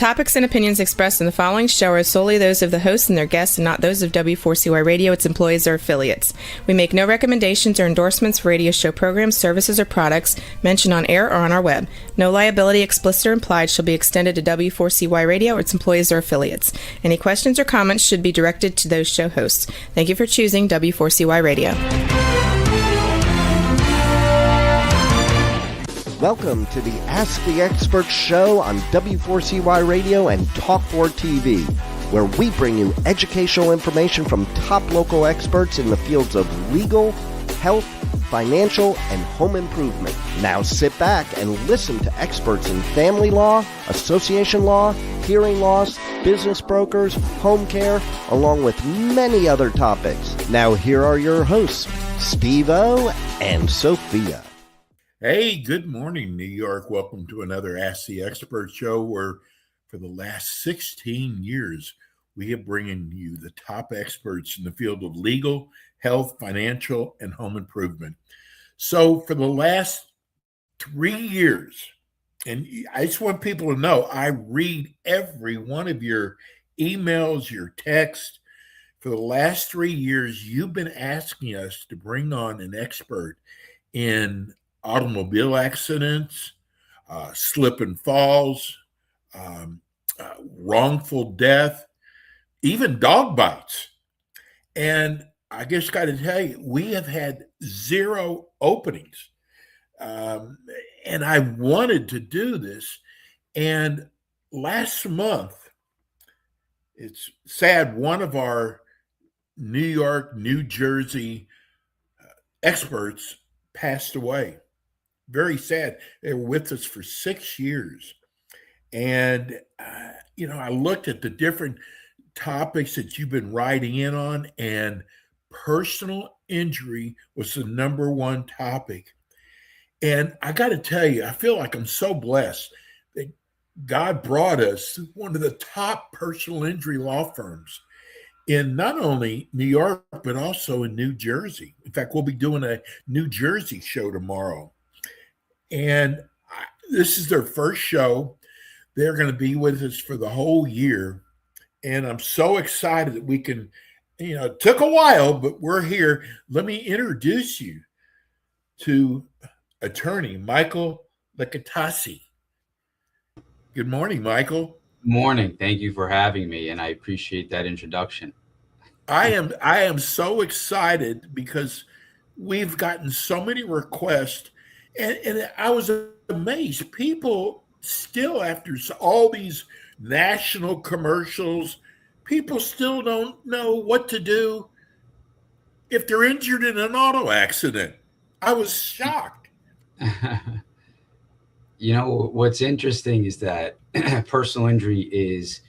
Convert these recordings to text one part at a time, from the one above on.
topics and opinions expressed in the following show are solely those of the hosts and their guests and not those of W4CY Radio, its employees, or affiliates. We make no recommendations or endorsements for radio show programs, services, or products mentioned on air or on our web. No liability, explicit or implied, shall be extended to W4CY Radio or its employees or affiliates. Any questions or comments should be directed to those show hosts. Thank you for choosing W4CY Radio. Welcome to the Ask the Expert show on W4CY Radio and Talk4 TV, where we bring you educational information from top local experts in the fields of legal, health, financial, and home improvement. Now sit back and listen to experts in family law, association law, hearing loss, business brokers, home care, along with many other topics. Now here are your hosts, Steve-O and Sophia. Hey, good morning, New York. Welcome to another Ask the Expert show where for the last 16 years, we have bringing you the top experts in the field of legal, health, financial, and home improvement. So for the last 3 years, and I just want people to know, I read every one of your emails, your texts. For the last 3 years, you've been asking us to bring on an expert in automobile accidents, slip and falls, wrongful death, even dog bites. And I just got to tell you, we have had 0 openings. And I wanted to do this. And last month, it's sad, one of our New York, New Jersey experts passed away. Very sad. They were with us for 6 years. And, I looked at the different topics that you've been writing in on, and personal injury was the number one topic. And I got to tell you, I feel like I'm so blessed that God brought us one of the top personal injury law firms in not only New York, but also in New Jersey. In fact, we'll be doing a New Jersey show tomorrow. And this is their first show. They're going to be with us for the whole year. And I'm so excited that we can, it took a while, but we're here. Let me introduce you to attorney Michael Licatasi. Good morning, Michael. Morning. Thank you for having me, and I appreciate that introduction. I am so excited because we've gotten so many requests, and I was amazed. People still, after all these national commercials, people still don't know what to do if they're injured in an auto accident. I was shocked. What's interesting is that personal injury is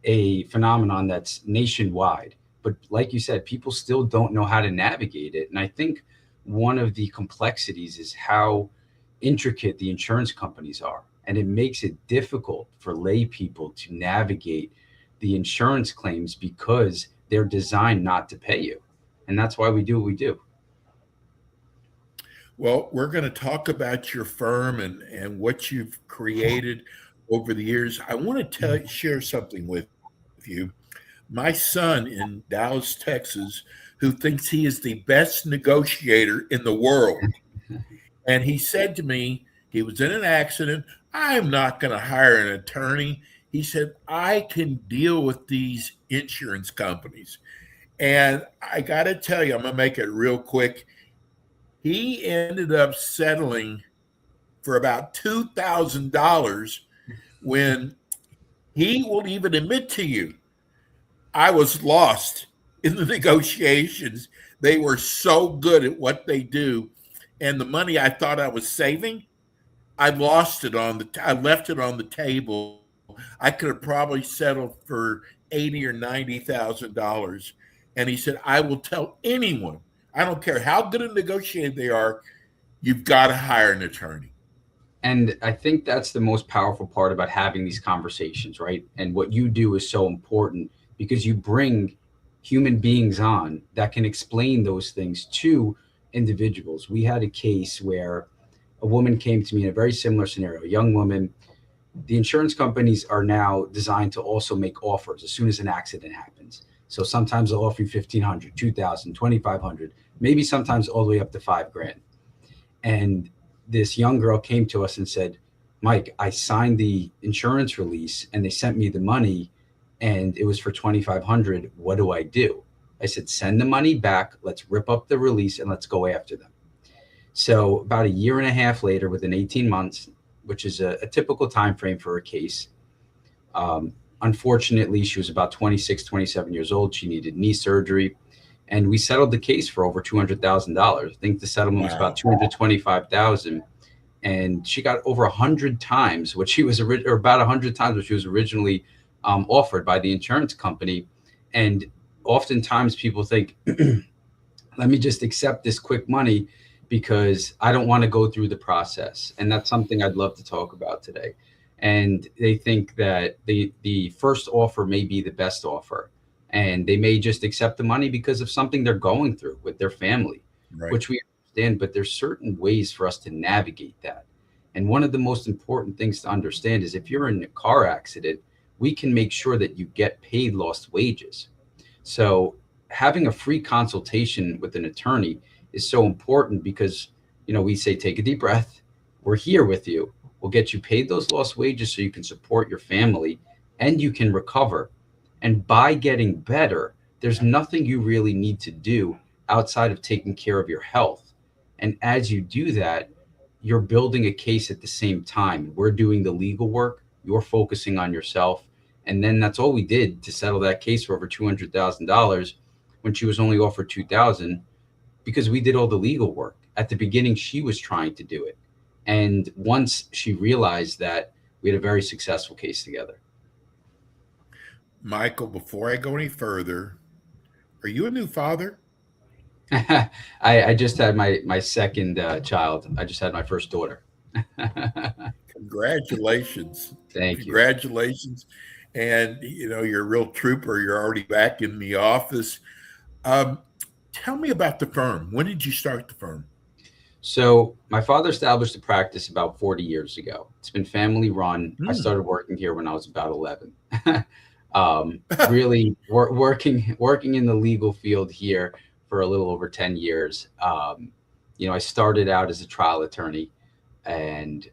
a phenomenon that's nationwide. But like you said, people still don't know how to navigate it. And I think one of the complexities is how intricate the insurance companies are. And it makes it difficult for lay people to navigate the insurance claims because they're designed not to pay you. And that's why we do what we do. Well, we're going to talk about your firm and what you've created over the years. I want to share something with you. My son in Dallas, Texas, who thinks he is the best negotiator in the world. And he said to me, he was in an accident. I'm not going to hire an attorney. He said, I can deal with these insurance companies. And I got to tell you, I'm going to make it real quick. He ended up settling for about $2,000 when he won't even admit to you, I was lost in the negotiations. They were so good at what they do. And the money I thought I was saving, I lost it I left it on the table. I could have probably settled for $80,000 or $90,000. And he said, I will tell anyone, I don't care how good a negotiator they are, you've got to hire an attorney. And I think that's the most powerful part about having these conversations, right? And what you do is so important because you bring human beings on that can explain those things to individuals. We had a case where a woman came to me in a very similar scenario, a young woman the insurance companies are now designed to also make offers as soon as an accident happens. So sometimes they'll offer you 1,500, 2,000, 2,500, maybe sometimes all the way up to $5,000. And this young girl came to us and said, Mike, I signed the insurance release and they sent me the money and it was for 2,500. What do I do? I said, send the money back. Let's rip up the release and let's go after them. So about a year and a half later, within 18 months, which is a typical time frame for a case, unfortunately, she was about 26, 27 years old. She needed knee surgery. And we settled the case for over $200,000. I think the settlement was about $225,000. And she got over 100 times what she was, or about 100 times what she was originally offered by the insurance company. And oftentimes people think, let me just accept this quick money because I don't want to go through the process. And that's something I'd love to talk about today. And they think that the first offer may be the best offer. And they may just accept the money because of something they're going through with their family, right, which we understand, but there's certain ways for us to navigate that. And one of the most important things to understand is if you're in a car accident, we can make sure that you get paid lost wages. So having a free consultation with an attorney is so important because, we say, take a deep breath. We're here with you. We'll get you paid those lost wages so you can support your family and you can recover. And by getting better, there's nothing you really need to do outside of taking care of your health. And as you do that, you're building a case at the same time. We're doing the legal work. You're focusing on yourself. And then that's all we did to settle that case for over $200,000 when she was only offered $2,000 because we did all the legal work. At the beginning, she was trying to do it. And once she realized that, we had a very successful case together. Michael, before I go any further, are you a new father? I just had my second child. I just had my first daughter. Congratulations. Thank you. Congratulations. And, you're a real trooper. You're already back in the office. Tell me about the firm. When did you start the firm? So my father established a practice about 40 years ago. It's been family run. I started working here when I was about 11. Really working in the legal field here for a little over 10 years. I started out as a trial attorney and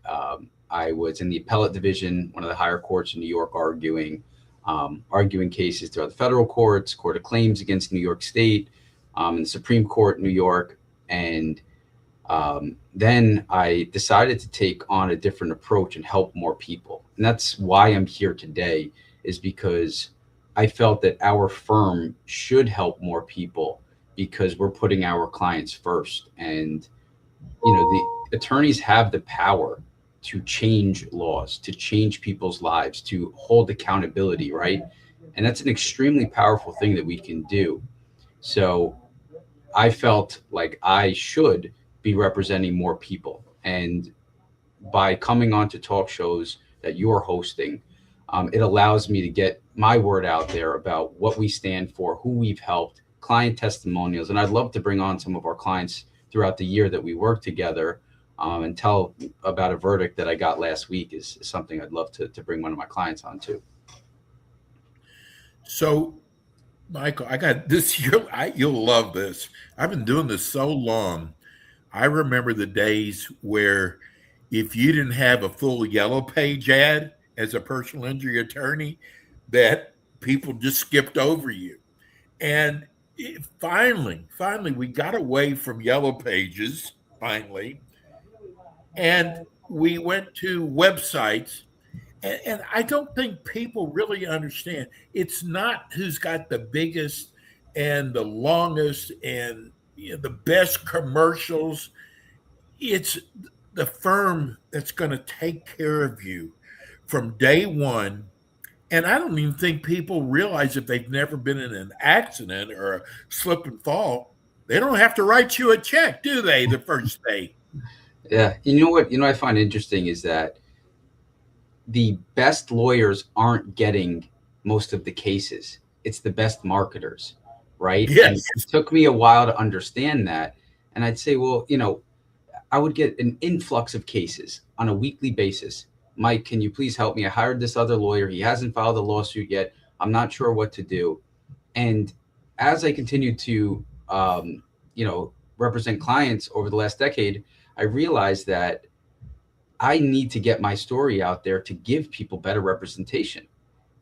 I was in the appellate division, one of the higher courts in New York, arguing cases throughout the federal courts, court of claims against New York State, and the Supreme Court in New York. And then I decided to take on a different approach and help more people. And that's why I'm here today, is because I felt that our firm should help more people because we're putting our clients first. And, the attorneys have the power to change laws, to change people's lives, to hold accountability, right? And that's an extremely powerful thing that we can do. So I felt like I should be representing more people. And by coming on to talk shows that you're hosting, it allows me to get my word out there about what we stand for, who we've helped, client testimonials. And I'd love to bring on some of our clients throughout the year that we work together and tell about a verdict that I got last week is something I'd love to bring one of my clients on too. So, Michael, I got this. You'll love this. I've been doing this so long. I remember the days where if you didn't have a full Yellow Page ad as a personal injury attorney, that people just skipped over you. And finally, we got away from Yellow Pages, finally, and we went to websites. And I don't think people really understand. It's not who's got the biggest and the longest and the best commercials. It's the firm that's going to take care of you from day one. And I don't even think people realize if they've never been in an accident or a slip and fall, they don't have to write you a check, do they, the first day? Yeah. You know what I find interesting is that the best lawyers aren't getting most of the cases. It's the best marketers, right? Yes. And it took me a while to understand that. And I'd say, well, I would get an influx of cases on a weekly basis. Mike, can you please help me? I hired this other lawyer. He hasn't filed a lawsuit yet. I'm not sure what to do. And as I continued to, represent clients over the last decade, I realized that I need to get my story out there to give people better representation.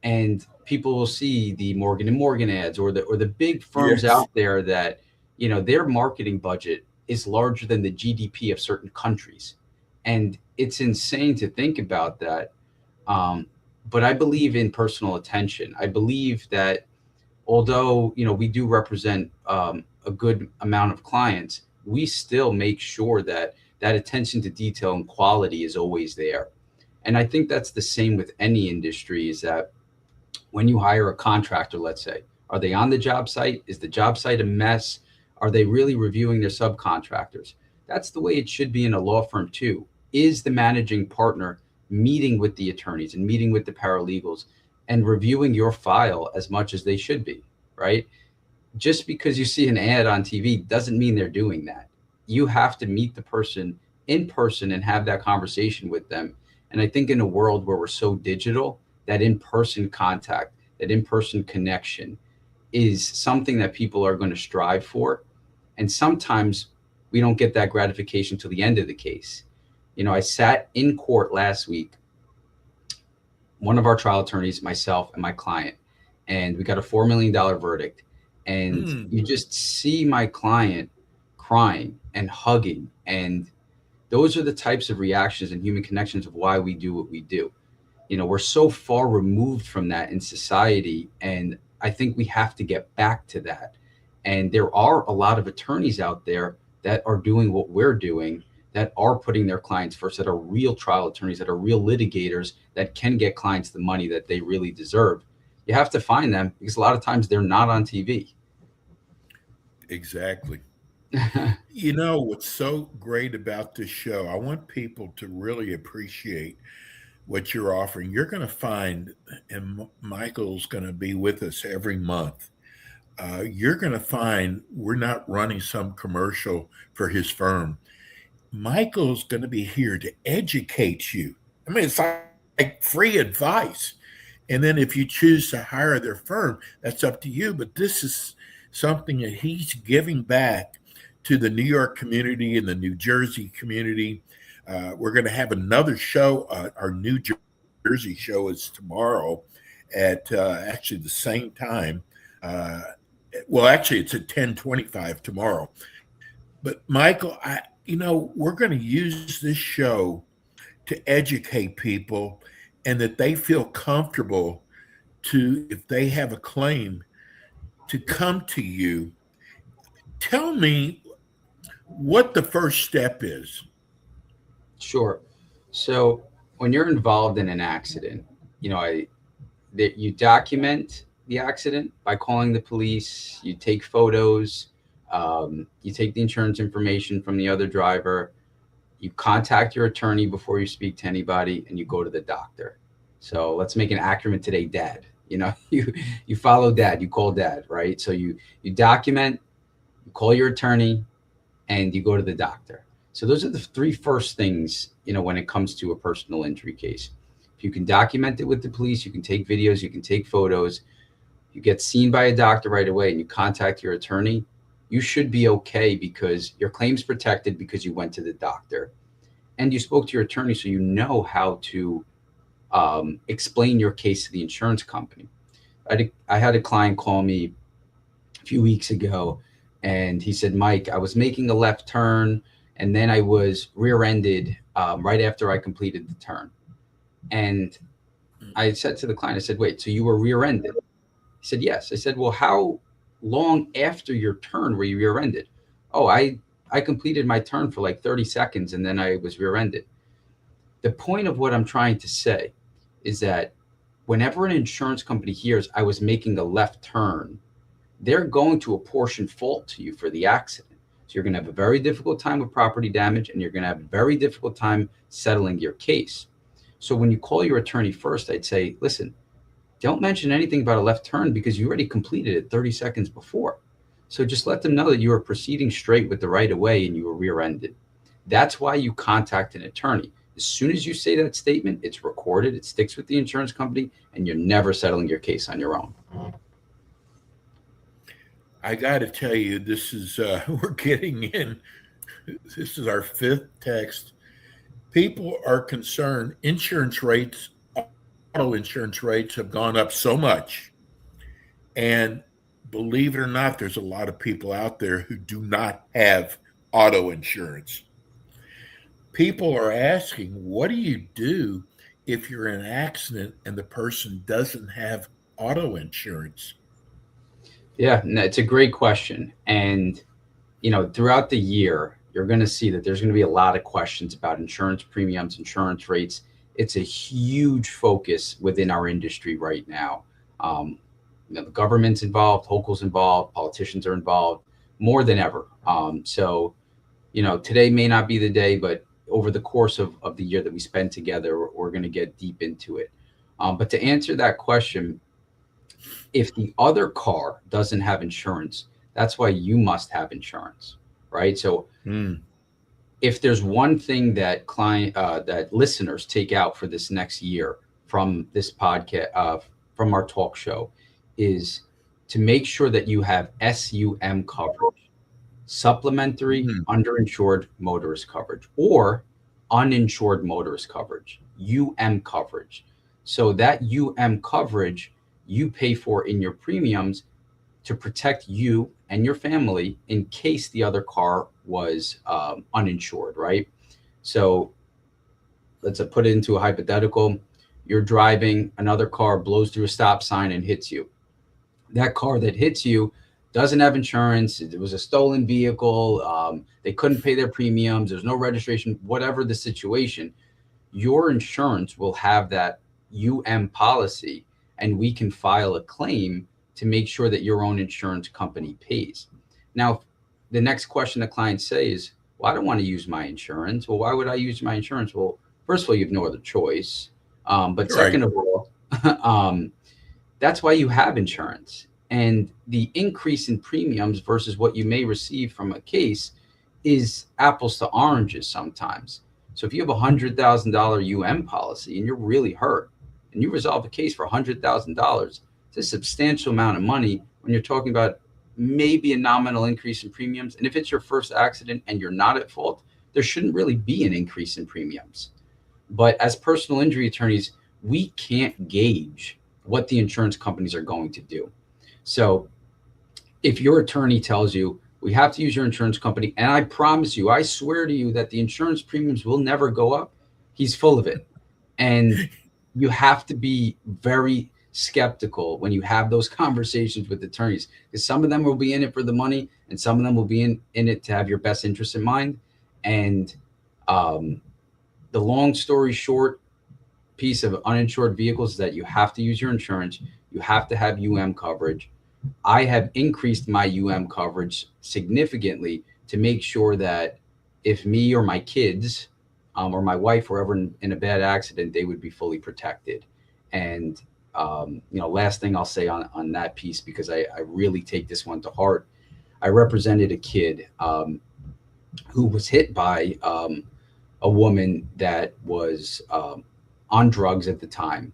And people will see the Morgan and Morgan ads or the big firms Yes. out there that, their marketing budget is larger than the GDP of certain countries. And it's insane to think about that. But I believe in personal attention. I believe that although, we do represent a good amount of clients, we still make sure that attention to detail and quality is always there. And I think that's the same with any industry, is that when you hire a contractor, let's say, are they on the job site? Is the job site a mess? Are they really reviewing their subcontractors? That's the way it should be in a law firm too. Is the managing partner meeting with the attorneys and meeting with the paralegals and reviewing your file as much as they should be, right? Just because you see an ad on TV doesn't mean they're doing that. You have to meet the person in person and have that conversation with them. And I think in a world where we're so digital, that in-person contact, that in-person connection is something that people are going to strive for. And sometimes we don't get that gratification till the end of the case. I sat in court last week, one of our trial attorneys, myself, and my client, and we got a $4 million verdict. And you just see my client crying and hugging. And those are the types of reactions and human connections of why we do what we do. We're so far removed from that in society. And I think we have to get back to that. And there are a lot of attorneys out there that are doing what we're doing, that are putting their clients first, that are real trial attorneys, that are real litigators, that can get clients the money that they really deserve. You have to find them, because a lot of times they're not on TV. Exactly. What's so great about this show, I want people to really appreciate what you're offering. You're going to find, and Michael's going to be with us every month. You're going to find we're not running some commercial for his firm. Michael's going to be here to educate you. I mean, it's like free advice. And then if you choose to hire their firm, that's up to you. But this is something that he's giving back to the New York community and the New Jersey community. We're going to have another show. Our New Jersey show is tomorrow at actually the same time. Actually, it's at 10:25 tomorrow. But Michael, we're going to use this show to educate people, and that they feel comfortable to, if they have a claim, to come to you. Tell me what the first step is. Sure. So when you're involved in an accident, you document the accident by calling the police, you take photos, you take the insurance information from the other driver, you contact your attorney before you speak to anybody, and you go to the doctor. So let's make an acronym today, DAD. You follow DAD, you call DAD, right? So you document, you call your attorney, and you go to the doctor. So those are the three first things, when it comes to a personal injury case. If you can document it with the police, you can take videos, you can take photos, you get seen by a doctor right away, and you contact your attorney, you should be okay, because your claim's protected because you went to the doctor and you spoke to your attorney, so you know how to explain your case to the insurance company. I had a client call me a few weeks ago, and he said, Mike, I was making a left turn, and then I was rear-ended right after I completed the turn. And I said to the client, I said, wait, so you were rear-ended? He said, yes. I said, well, how long after your turn were you rear-ended? Oh, I completed my turn for like 30 seconds, and then I was rear-ended. The point of what I'm trying to say is that whenever an insurance company hears I was making a left turn, they're going to apportion fault to you for the accident. So you're going to have a very difficult time with property damage, and you're going to have a very difficult time settling your case. So when you call your attorney first, I'd say, listen, don't mention anything about a left turn, because you already completed it 30 seconds before. So just let them know that you were proceeding straight with the right of way and you were rear-ended. That's why you contact an attorney, As soon as you say that statement, it's recorded, it sticks with the insurance company, and you're never settling your case on your own. I got to tell you, this is, we're getting in, this is our fifth text. People are concerned. Insurance rates, auto insurance rates have gone up so much. And believe it or not, there's a lot of people out there who do not have auto insurance. People are asking, what do you do if you're in an accident and the person doesn't have auto insurance? Yeah, no, it's a great question. And, throughout the year, you're going to see that there's going to be a lot of questions about insurance premiums, insurance rates. It's a huge focus within our industry right now. The government's involved, Hochul's involved, politicians are involved more than ever. So, today may not be the day, but over the course of the year that we spend together, we're going to get deep into it. But to answer that question, if the other car doesn't have insurance, that's why you must have insurance, right? So if there's one thing that that listeners take out for this next year from this podcast, from our talk show, is to make sure that you have SUM coverage, supplementary underinsured motorist coverage, or uninsured motorist coverage, coverage. So that coverage you pay for in your premiums to protect you and your family in case the other car was uninsured, right? So let's put it into a hypothetical. You're driving, another car blows through a stop sign and hits you. That car that hits you doesn't have insurance. It was a stolen vehicle. They couldn't pay their premiums. There's no registration, whatever the situation. Your insurance will have that policy, and we can file a claim to make sure that your own insurance company pays. Now, the next question the clients say is, well, I don't want to use my insurance. Well, why would I use my insurance? Well, first of all, you have no other choice. But second of all, that's why you have insurance. And the increase in premiums versus what you may receive from a case is apples to oranges sometimes. So if you have a $100,000 policy and you're really hurt and you resolve a case for $100,000, it's a substantial amount of money when you're talking about maybe a nominal increase in premiums. And if it's your first accident and you're not at fault, there shouldn't really be an increase in premiums. But as personal injury attorneys, we can't gauge what the insurance companies are going to do. So if your attorney tells you, we have to use your insurance company, and I promise you, I swear to you that the insurance premiums will never go up, he's full of it. And you have to be very skeptical when you have those conversations with attorneys, because some of them will be in it for the money and some of them will be in it to have your best interest in mind. And the long story short piece of uninsured vehicles is that you have to use your insurance. You have to have coverage. I have increased my coverage significantly to make sure that if me or my kids or my wife were ever in a bad accident, they would be fully protected. And last thing I'll say on that piece, because I really take this one to heart. I represented a kid who was hit by a woman that was on drugs at the time.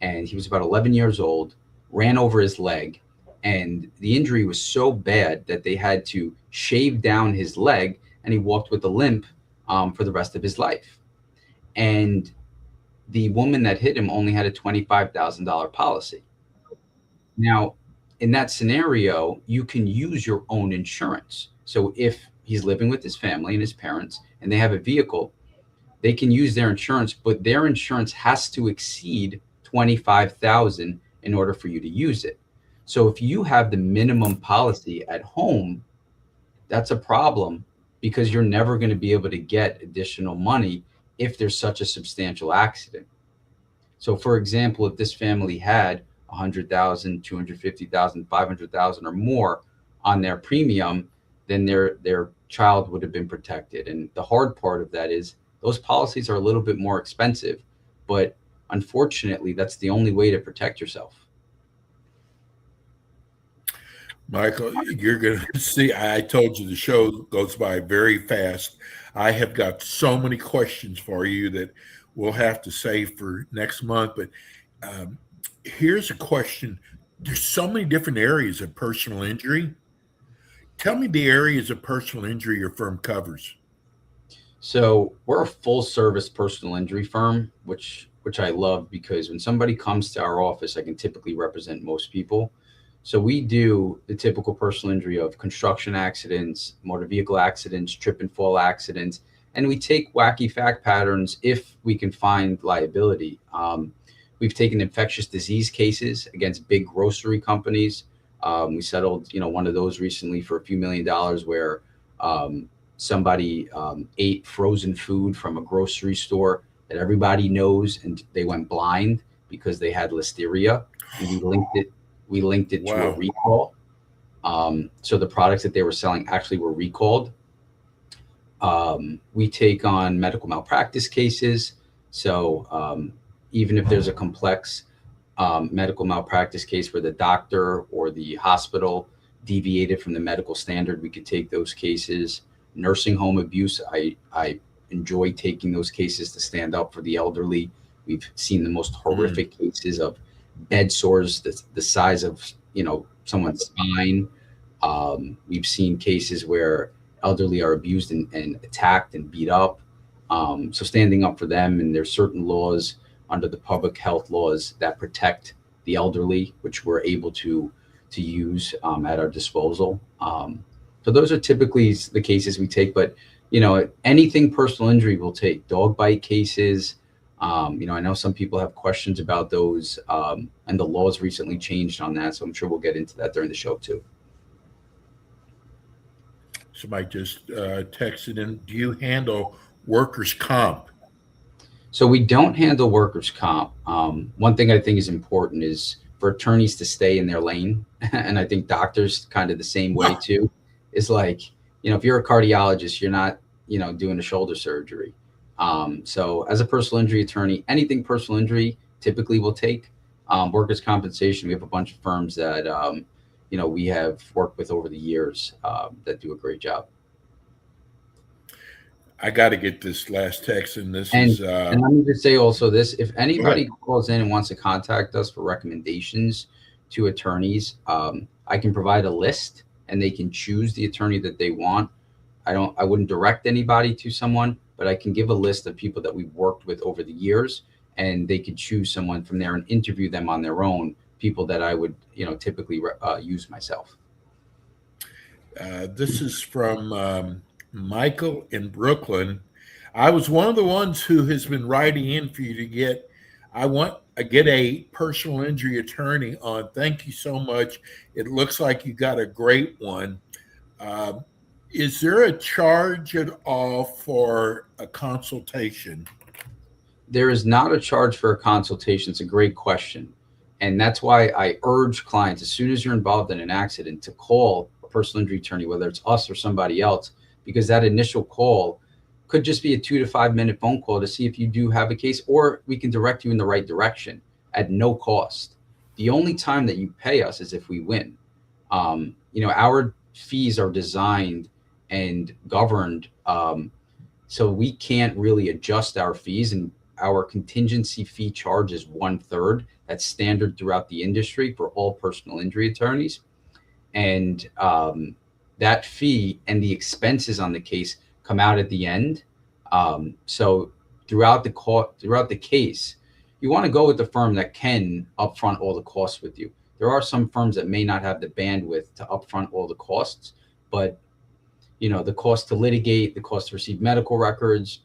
And he was about 11 years old, ran over his leg. And the injury was so bad that they had to shave down his leg, and he walked with a limp for the rest of his life. And the woman that hit him only had a $25,000 policy. Now, in that scenario, you can use your own insurance. So if he's living with his family and his parents and they have a vehicle, they can use their insurance, but their insurance has to exceed $25,000 in order for you to use it. So if you have the minimum policy at home, that's a problem, because you're never going to be able to get additional money if there's such a substantial accident. So for example, if this family had $100,000, $250,000, $500,000 or more on their premium, then their child would have been protected. And the hard part of that is those policies are a little bit more expensive, but unfortunately, that's the only way to protect yourself. Michael, you're going to see. I told you the show goes by very fast. I have got so many questions for you that we'll have to save for next month. But um, here's a question. There's so many different areas of personal injury. Tell me the areas of personal injury your firm covers. So we're a full service personal injury firm, which I love because when somebody comes to our office, I can typically represent most people. So we do the typical personal injury of construction accidents, motor vehicle accidents, trip and fall accidents, and we take wacky fact patterns if we can find liability. We've taken infectious disease cases against big grocery companies. We settled, one of those recently for a few $1 million where somebody ate frozen food from a grocery store that everybody knows, and they went blind because they had listeria. And we linked it to a recall. So the products that they were selling actually were recalled. We take on medical malpractice cases. So even if there's a complex medical malpractice case where the doctor or the hospital deviated from the medical standard, we could take those cases. Nursing home abuse, I enjoy taking those cases to stand up for the elderly. We've seen the most horrific cases of bed sores the size of someone's spine. We've seen cases where elderly are abused and attacked and beat up. So standing up for them, and there's certain laws under the public health laws that protect the elderly, which we're able to use at our disposal. So those are typically the cases we take, but anything personal injury we'll take. Dog bite cases. I know some people have questions about those, and the laws recently changed on that. So I'm sure we'll get into that during the show too. Somebody just texted in, do you handle workers' comp? So we don't handle workers' comp. One thing I think is important is for attorneys to stay in their lane. And I think doctors kind of the same way too. It's like, if you're a cardiologist, you're not, doing a shoulder surgery. So as a personal injury attorney, anything personal injury typically will take. Workers' compensation, we have a bunch of firms that, we have worked with over the years that do a great job. I got to get this last text, and and let me just say also this: if anybody calls in and wants to contact us for recommendations to attorneys, I can provide a list, and they can choose the attorney that they want. I wouldn't direct anybody to someone, but I can give a list of people that we've worked with over the years, and they could choose someone from there and interview them on their own. People that I would, typically use myself. This is from Michael in Brooklyn. I was one of the ones who has been writing in for you to get a personal injury attorney on. Thank you so much. It looks like you got a great one. Is there a charge at all for a consultation? There is not a charge for a consultation. It's a great question. And that's why I urge clients, as soon as you're involved in an accident, to call a personal injury attorney, whether it's us or somebody else, because that initial call could just be a 2 to 5 minute phone call to see if you do have a case, or we can direct you in the right direction at no cost. The only time that you pay us is if we win. Our fees are designed and governed, so we can't really adjust our fees, and our contingency fee charge is 1/3. That's standard throughout the industry for all personal injury attorneys. And that fee and the expenses on the case come out at the end. So throughout the case, you want to go with the firm that can upfront all the costs with you. There are some firms that may not have the bandwidth to upfront all the costs, but the cost to litigate, the cost to receive medical records,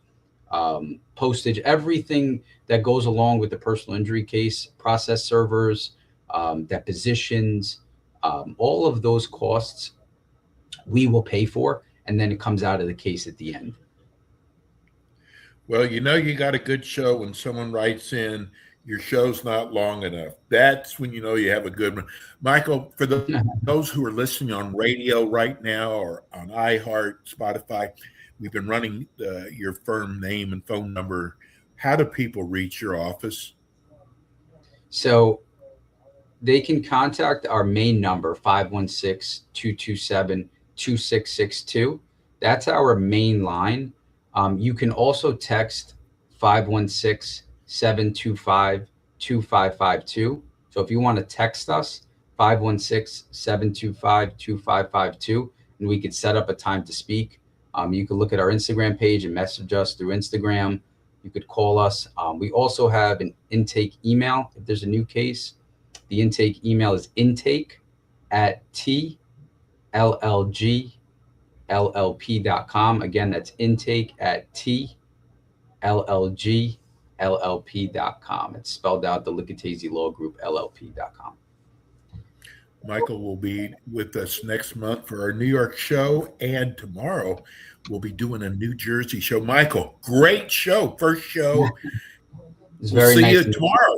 postage, everything that goes along with the personal injury case, process servers, depositions, all of those costs we will pay for, and then it comes out of the case at the end. Well, you got a good show when someone writes in, your show's not long enough. That's when you have a good one. Michael, for those who are listening on radio right now or on iHeart, Spotify, we've been running your firm name and phone number. How do people reach your office? So They can contact our main number, 516-227-2662. That's our main line. You can also text 516-725-2552. So if you want to text us, 516-725-2552, and we could set up a time to speak. You could look at our Instagram page and message us through Instagram. You could call us. We also have an intake email if there's a new case. The intake email is intake@tllgllp.com. Again, that's intake@tllgllp.com. It's spelled out the Licatese Law Group LLP.com. Michael will be with us next month for our New York show, and tomorrow we'll be doing a New Jersey show. Michael, great show. First show. It's we'll very see nice you tomorrow.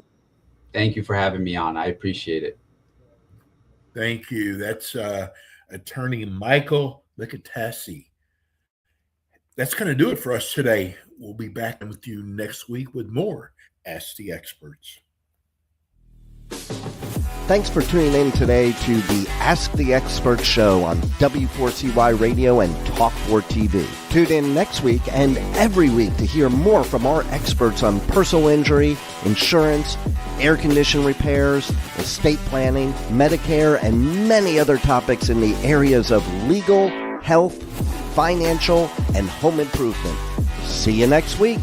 Thank you for having me on. I appreciate it. Thank you. That's attorney Michael Licatese. That's going to do it for us today. We'll be back with you next week with more Ask the Experts. Thanks for tuning in today to the Ask the Expert show on W4CY Radio and Talk4 TV. Tune in next week and every week to hear more from our experts on personal injury, insurance, air condition repairs, estate planning, Medicare, and many other topics in the areas of legal, health, financial, and home improvement. See you next week.